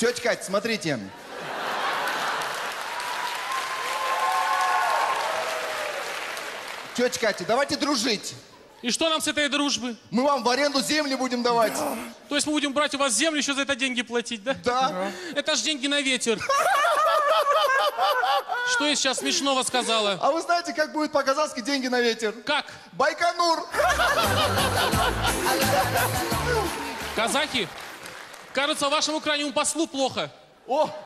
Тетя Катя, смотрите. Тетя Катя, давайте дружить. И что нам с этой дружбы? Мы вам в аренду земли будем давать. То есть мы будем брать у вас землю, еще за это деньги платить, да? Да. Это ж деньги на ветер. Что я сейчас смешного сказала? А вы знаете, как будет по-казахски деньги на ветер? Как? Байконур. Казахи? Кажется, вашему крайнему послу плохо. О,